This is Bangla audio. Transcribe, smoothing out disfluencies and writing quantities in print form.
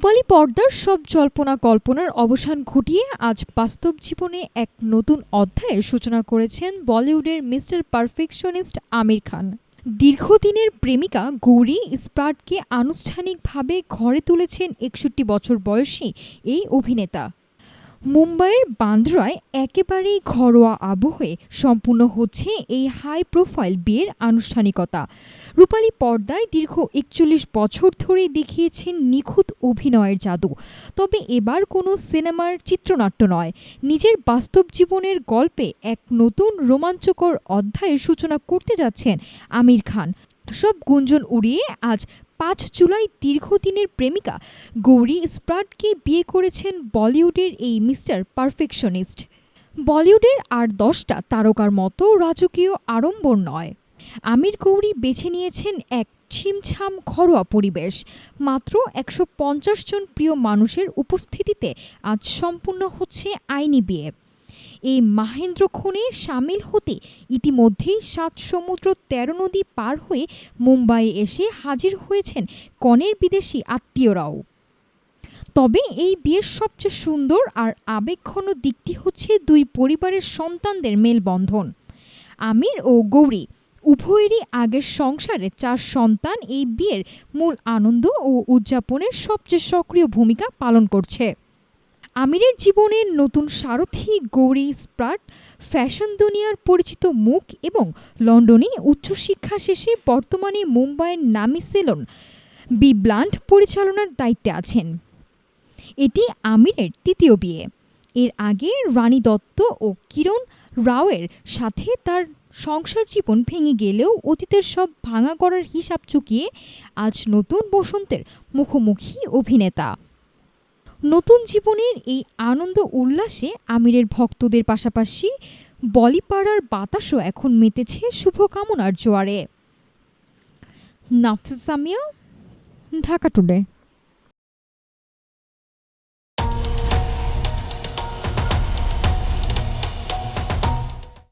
রূপালী পর্দার সব জল্পনা কল্পনার অবসান ঘটিয়ে আজ বাস্তব জীবনে এক নতুন অধ্যায়ের সূচনা করেছেন বলিউডের মিস্টার পারফেকশনিস্ট আমির খান। দীর্ঘদিনের প্রেমিকা গৌরী স্প্রাটকে আনুষ্ঠানিকভাবে ঘরে তুলেছেন ৬১ বছর বয়সী এই অভিনেতা। মুম্বাইয়ের বান্দ্রায় একেবারেই ঘরোয়া আবহে সম্পূর্ণ হচ্ছে এই হাই প্রোফাইল বিয়ের আনুষ্ঠানিকতা। রূপালী পর্দায় দীর্ঘ ৪১ বছর ধরে দেখিয়েছেন নিখুঁত অভিনয়ের জাদু। তবে এবার কোনো সিনেমার চিত্রনাট্য নয়, নিজের বাস্তব জীবনের গল্পে এক নতুন রোমাঞ্চকর অধ্যায়ের সূচনা করতে যাচ্ছেন আমির খান। সব গুঞ্জন উড়িয়ে আজ ৫ জুলাই দীর্ঘদিনের প্রেমিকা গৌরী স্প্রাটকে বিয়ে করেছেন বলিউডের এই মিস্টার পারফেকশনিস্ট। বলিউডের আর ১০টা তারকার মতো রাজকীয় আড়ম্বর নয়, আমির গৌরী বেছে নিয়েছেন এক ছিমছাম ঘরোয়া পরিবেশ। মাত্র ১৫০ জন প্রিয় মানুষের উপস্থিতিতে আজ সম্পূর্ণ হচ্ছে আইনি বিয়ে। এই মাহেন্দ্রক্ষণে সামিল হতে ইতিমধ্যেই ৭ সমুদ্র ১৩ নদী পার হয়ে মুম্বাইয়ে এসে হাজির হয়েছেন কনের বিদেশি আত্মীয়রাও। তবে এই বিয়ের সবচেয়ে সুন্দর আর আবেগঘন দিকটি হচ্ছে দুই পরিবারের সন্তানদের মেলবন্ধন। আমির ও গৌরী উভয়েরই আগের সংসারে ৪ সন্তান এই বিয়ের মূল আনন্দ ও উদযাপনের সবচেয়ে সক্রিয় ভূমিকা পালন করছে। আমিরের জীবনের নতুন সারথি গৌরী স্প্রাট ফ্যাশন দুনিয়ার পরিচিত মুখ এবং লন্ডনে উচ্চশিক্ষা শেষে বর্তমানে মুম্বাইয়ের নামী সেলুন বি ব্লান্ট পরিচালনার দায়িত্বে আছেন। এটি আমিরের ৩য় বিয়ে। এর আগে রানী দত্ত ও কিরণ রাওয়ের সাথে তার সংসার জীবন ভেঙে গেলেও অতীতের সব ভাঙা গড়ার হিসাব চুকিয়ে আজ নতুন বসন্তের মুখোমুখি অভিনেতা। নতুন জীবনের এই আনন্দ উল্লাসে আমিরের ভক্তদের পাশাপাশি বলিপাড়ার বাতাসও এখন মেতেছে শুভকামনার জোয়ারে। নাফিসা সামিয়া, ঢাকা টুডে।